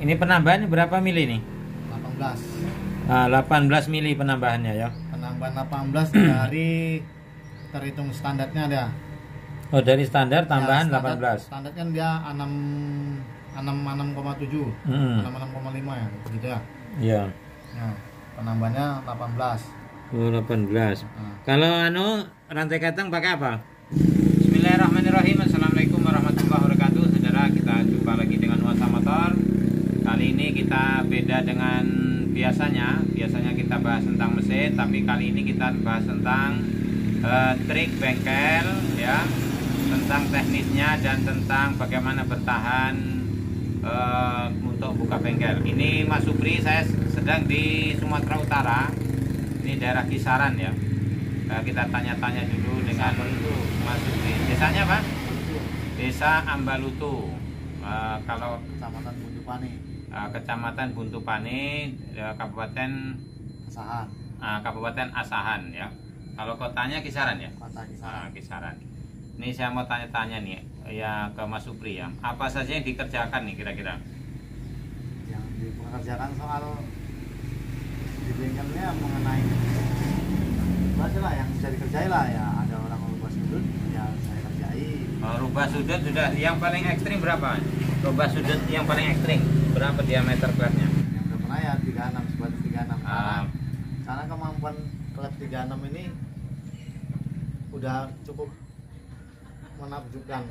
Ini penambahan berapa mili nih? 18. 18 mili penambahannya ya. Penambahan 18 dari terhitung standarnya ada. Oh, dari standar tambahan Ya, standar, 18. Standar kan dia 6,7, 6,5 ya, gitu ya. Iya. Nah, penambahannya 18. Oh, 18. Kalau rantai katang pakai apa? Bismillahirrahmanirrahim. Assalamualaikum warahmatullahi wabarakatuh. Saudara, kita jumpa lagi dengan Nuansa Motor. Kali ini kita beda dengan biasanya. Biasanya kita bahas tentang mesin, tapi kali ini kita bahas tentang trik bengkel ya, tentang teknisnya dan tentang bagaimana bertahan untuk buka bengkel. Ini Mas Supri, saya sedang di Sumatera Utara. Ini daerah Kisaran ya. Kita tanya-tanya dulu dengan Mas Supri. Desanya apa? Desa Ambalutu. Kalau Kecamatan Buntupani, Kecamatan Buntupani, Kabupaten Asahan. Kabupaten Asahan ya. Kalau kotanya Kisaran ya? Kota Kisaran. Kisaran. Ini saya mau tanya-tanya nih ya ke Mas Supri ya. Apa saja yang dikerjakan nih kira-kira? Yang dipekerjakan soal di bengkelnya mengenai lah yang bisa dikerjai lah ya. Ada orang rubah sudut ya saya kerjai. Rubah sudut sudah. Yang paling ekstrim berapa? Rubah sudut yang paling ekstrim berapa diameter klepnya? Yang udah pernah ya 36, sebatas 36. Karena kemampuan klep 36 ini udah cukup menakjubkan.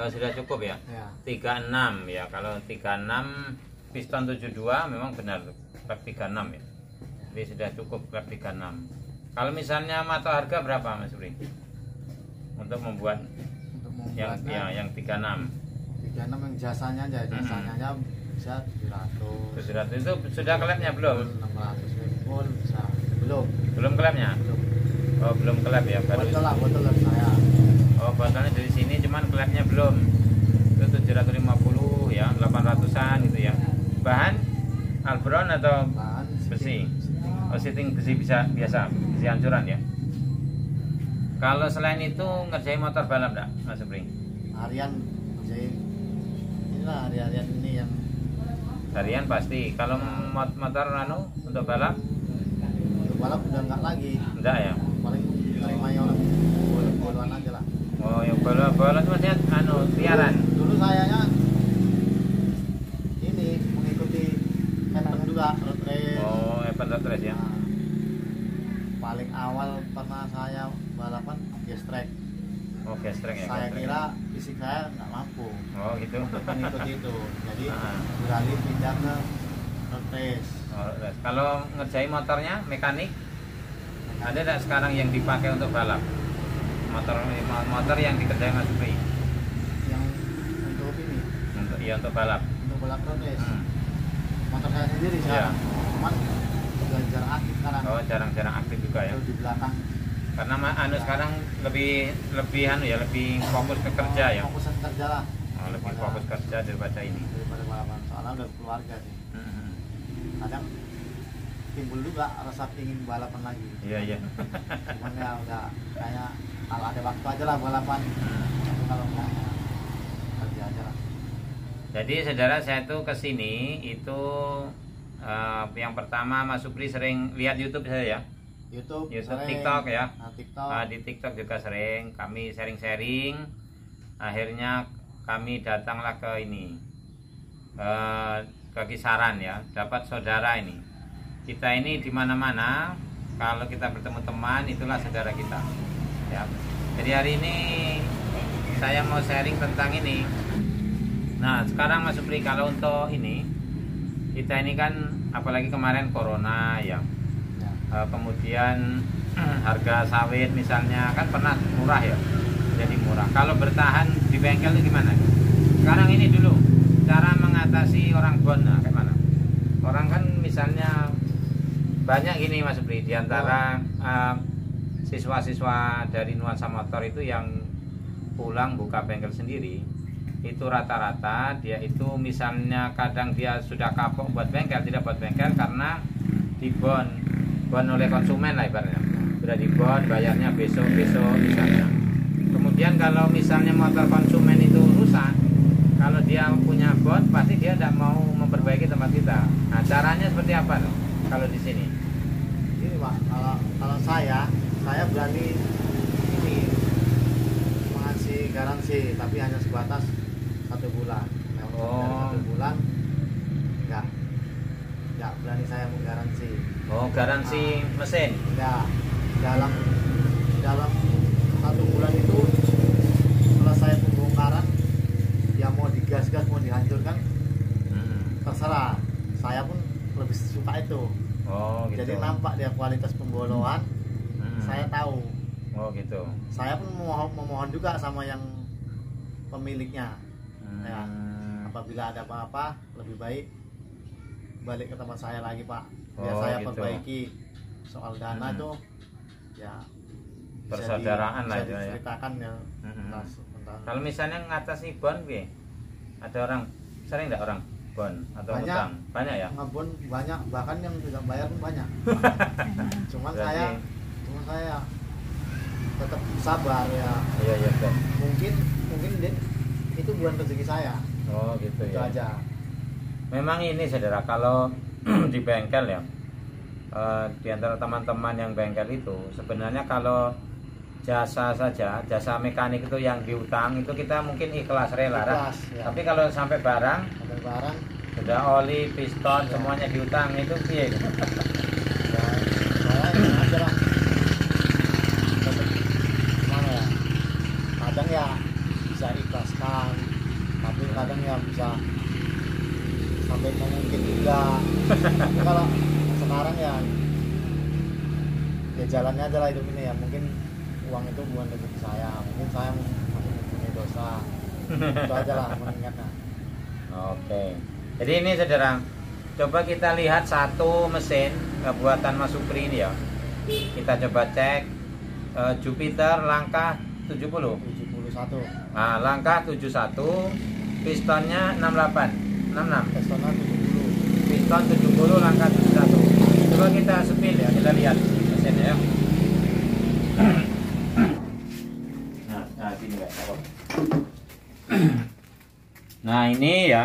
Sudah cukup ya? Ya. 36 ya. Kalau 36 piston 72 memang benar klep 36 ya. Jadi sudah cukup klep 36. Kalau misalnya mata harga berapa Mas Supri? Untuk membuat yang 36 yang jasanya aja, bisa 700. Itu sudah klepnya belum? 600 pun bisa. Belum Klepnya? Oh, belum klep ya, baru. Botol saya. Oh, botolnya dari sini cuman klepnya belum. Itu 750 ya, 800-an gitu ya. Bahan Albron atau Bahan besi? Oh, sitting besi bisa biasa, besi ancuran ya. Kalau selain itu ngerjain motor balap enggak, Mas Supri? harian kerjain. Inilah harian ini yang Harian pasti. Kalau motor untuk balap untuk balap udah enggak lagi. enggak ya? Paling terima yang bolong-bolongan aja lah. Oh, yang balap itu maksudnya liaran. Dulu sayanya ini mengikuti event juga, road race. Oh, event road race ya. Nah, paling awal pernah saya balapan gas track. Oh, gas track ya. Saya gas track. kira fisik saya nggak mampu Oh, gitu. untuk mengikuti itu. Jadi Ah. beralih pindah ke road race. Oh, road race. Kalau ngerjain motornya mekanik ada tidak sekarang yang dipakai untuk balap? Motor yang dikerjain Mas Supri Yang untuk ini, untuk balap. untuk balap road race. Motor saya sendiri Iya. sekarang. Cuman udah jarang aktif sekarang. Oh, jarang-jarang aktif juga ya. Kalau di belakang. Karena sekarang lebih lebih fokus ke kerja ya. Fokusan kerja lah. Oh, lebih fokus kerja daripada ini. Daripada balapan. Soalnya udah keluarga sih. Kadang timbul juga rasa ingin balapan lagi. Iya. Cuman ya udah kayak kalau ada waktu aja lah balapan. Tapi kalau enggak ya kerja aja lah. Jadi saudara, saya tuh kesini itu yang pertama Mas Supri sering lihat YouTube saya ya. YouTube sering. TikTok ya. TikTok. Di TikTok juga sering kami sharing. Akhirnya kami datanglah ke ini ke Kisaran ya, dapat saudara ini. Kita ini di mana-mana kalau kita bertemu teman itulah saudara kita ya. Jadi hari ini saya mau sharing tentang ini. Nah, sekarang Mas Supri, kalau untuk ini kita ini kan apalagi kemarin corona ya. Kemudian harga sawit misalnya kan pernah murah ya, jadi murah. Kalau bertahan di bengkel itu gimana? Sekarang ini dulu cara mengatasi orang bon, nah, kayak mana? Orang kan misalnya banyak gini Mas Supri, diantara siswa-siswa dari Nuansa Motor itu yang pulang buka bengkel sendiri, itu rata-rata dia itu misalnya kadang dia sudah kapok buat bengkel, tidak buat bengkel karena dibon oleh konsumen lah ibaratnya. Sudah dibon, bayarnya besok misalnya. Kemudian kalau misalnya motor konsumen itu rusak, kalau dia punya bon pasti dia tidak mau memperbaiki Caranya seperti apa loh kalau di sini? Ini Pak, kalau saya berani ini mengasih garansi, tapi hanya sebatas 1 bulan. Nah, dari 1 bulan nggak berani saya menggaransi. Oh, garansi mesin. Ya, dalam 1 bulan itu selesai pembongkaran, ya mau digas-gas mau dihancurkan, terserah. Saya pun lebih suka itu. Oh, gitu. Jadi nampak dia kualitas pemboloan, saya tahu. Oh, gitu. Saya pun memohon juga sama yang pemiliknya. Ya, apabila ada apa-apa, lebih baik balik ke tempat saya lagi, Pak. Biar saya gitu. perbaiki. Soal dana tuh ya Persaudaraan lah bisa itu ya. diceritakan ya. Kalau misalnya ngatasi bon, Bi, ada orang sering nggak orang bon atau Banyak. utang? Banyak ya? Ngebon banyak, bahkan yang tidak bayar pun banyak. cuman Berarti- saya tetap sabar ya. Iya, iya, Ben. Mungkin itu bukan rezeki saya. Oh, gitu Itu ya. aja. Memang ini saudara, kalau di bengkel ya, di antara teman-teman yang bengkel itu sebenarnya kalau jasa saja, jasa mekanik itu yang diutang itu kita mungkin ikhlas rela. Ikhlas, ya. Tapi kalau sampai barang, Ada barang sudah oli, piston, Ya. semuanya diutang itu piye? ya, saya ini aja lah. Tetap gimana ya? Kadang ya bisa ikhlaskan, tapi kadang ya bisa sampai mungkin juga. Tapi kalau sekarang ya jalannya aja lah hidup ini ya. Mungkin uang itu bukan rezeki saya, mungkin saya masih mempunyai dosa. Itu aja lah mengingatnya. Oke. Jadi ini saudara, coba kita lihat satu mesin buatan Mas Supri ini ya. Kita coba cek Jupiter langkah 70. 71 Nah, langkah 71, pistonnya 68, 66. Pesona 70. Piston 70, langkah 71. Coba kita sepil ya, kita lihat mesinnya ya. Nah, gini guys. Nah, ini ya.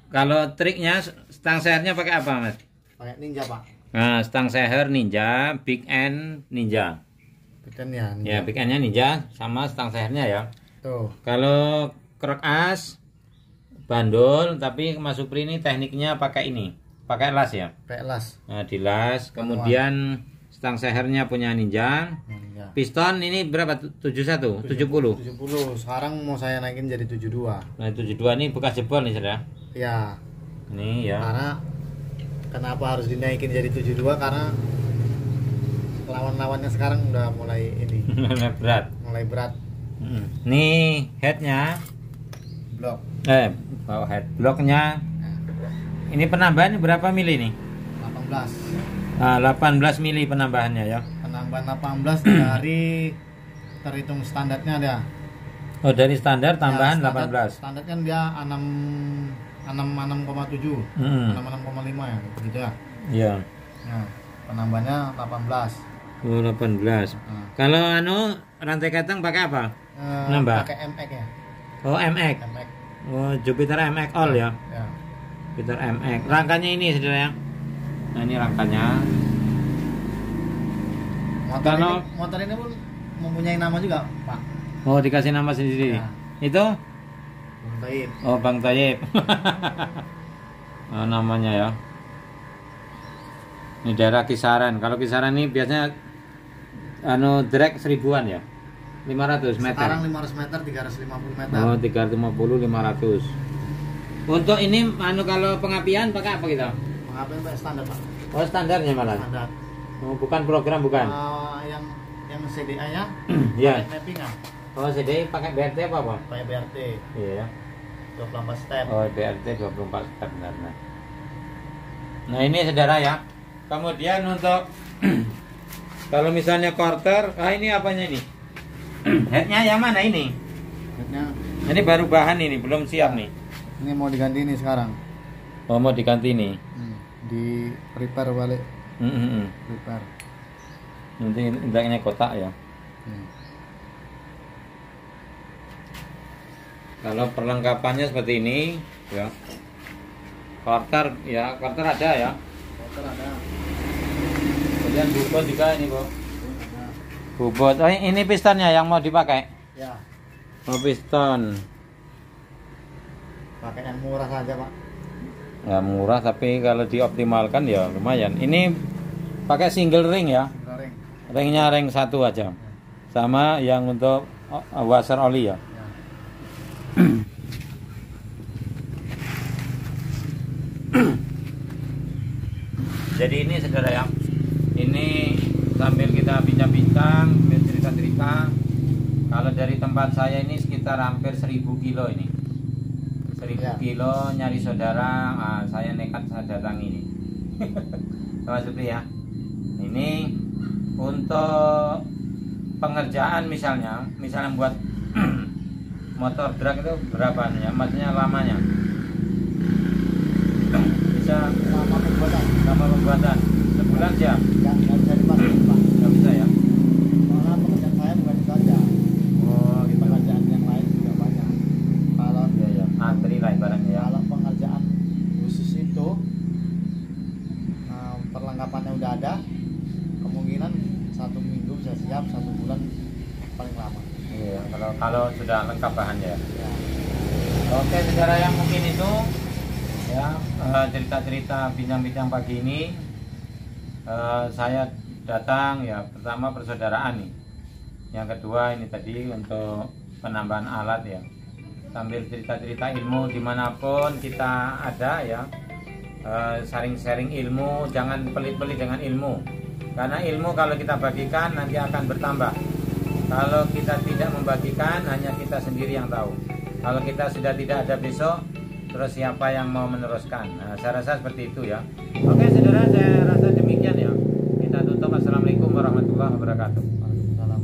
Kalau triknya stang sehernya pakai apa, Mas? Pakai Ninja, Pak. Nah, stang seher Ninja, big end Ninja. Bikin ya, Ninja. Ya, big endnya Ninja sama stang sehernya ya. Tuh. Kalau krok as bandul, tapi Mas Supri ini tekniknya pakai ini, pakai las ya. Pakai las. Nah, dilas, kemudian stang sehernya punya Ninja. Ninja. Piston ini berapa? 71, 70. 70. Sekarang mau saya naikin jadi 72. Nah, 72 ini bekas jebol nih, Saudara. Ya, Ini ya. karena kenapa harus dinaikin jadi 72? Karena lawan-lawannya sekarang udah mulai ini, Berat. mulai berat. Nih headnya, Blok. bawa head blocknya. Ini penambahan berapa mili nih? 18. Nah, 18 mili penambahannya ya. Penambahan 18 dari terhitung standarnya ada. Oh, dari standar tambahan Ya, standar, 18. Standar kan dia 6,7, 6,5 ya, gitu ya. Iya. Nah, penambahannya 18. Oh, 18. Nah, Kalau rantai ketang pakai apa? Nambah. pakai MX ya. Oh, MX. MX. Oh, Jupiter MX all ya. Ya. Jupiter MX. Rangkanya ini saudara ya. Nah, ini rangkanya. Motor ini pun mempunyai nama juga, Pak. Oh, dikasih nama sendiri. Ya. Itu? Bung Taib. Oh, Bang Tayyip. Oh, namanya ya. Ini daerah kisaran. Kalau kisaran ini biasanya drag 1000-an ya. 500 meter. Sekarang 500 meter, 350 meter. Oh, 350 500. Untuk ini kalau pengapian pakai apa kita? Pengapian pakai standar, Pak. Oh, standarnya malah. Standar. Oh, bukan program bukan. Yang CDA-nya Iya. pakai mapping ya. Oh, CDI pakai BRT apa? Pakai BRT Iya. 24 step. Oh, BRT 24 step benar. Nah, ini saudara ya. Kemudian untuk kalau misalnya quarter, ini apanya ini? Headnya yang mana ini? Headnya Ini baru bahan ini, belum siap nih. ini mau diganti ini sekarang. Oh, mau diganti nih. Di repair balik, repair. Nanti indaknya kotak ya. Kalau perlengkapannya seperti ini, ya. Quarter ya, quarter ada ya. Motor ada. Kemudian bobot juga ini, Bu. Ada. Bobot. Oh, ini pistonnya yang mau dipakai. Ya, Oh, piston. pakai yang murah saja, Pak. Ya murah tapi kalau dioptimalkan ya lumayan. Ini pakai single ring ya. Goreng. Ringnya ring satu aja. Sama yang untuk washer oli ya. Ya. Jadi ini saudara ya. Ini sambil kita bincang-bincang, sambil cerita-cerita. Kalau dari tempat saya ini sekitar hampir 1000 kilo ini. 1000 Ya. kilo nyari saudara, saya nekat saya datang ini. Mas Supri ya. Ini untuk pengerjaan misalnya buat motor drag itu berapa ya? Maksudnya lamanya? Bisa Lama pembuatan. sebulan siap? Nggak bisa dipastikan, Pak. Nggak bisa ya? Soalnya pekerjaan saya bukan itu aja. Oh gitu. Pekerjaan yang lain juga banyak. Kalau Iya ya, antri lah ibaratnya ya. kalau pengerjaan khusus itu perlengkapannya udah ada, kemungkinan 1 minggu bisa siap, 1 bulan paling lama. Iya, kalau sudah lengkap bahannya ya. Ya. Oke, saudara yang mungkin itu ya cerita-cerita bincang-bincang pagi ini saya datang ya pertama persaudaraan nih. Yang kedua ini tadi untuk penambahan alat ya. Sambil cerita-cerita ilmu dimanapun kita ada ya. Sharing-sharing ilmu, jangan pelit-pelit dengan ilmu. Karena ilmu kalau kita bagikan nanti akan bertambah. Kalau kita tidak membagikan hanya kita sendiri yang tahu. Kalau kita sudah tidak ada besok, terus siapa yang mau meneruskan? Nah, saya rasa seperti itu ya. Oke saudara, saya rasa demikian ya. Kita tutup. Assalamualaikum warahmatullahi wabarakatuh. Waalaikumsalam.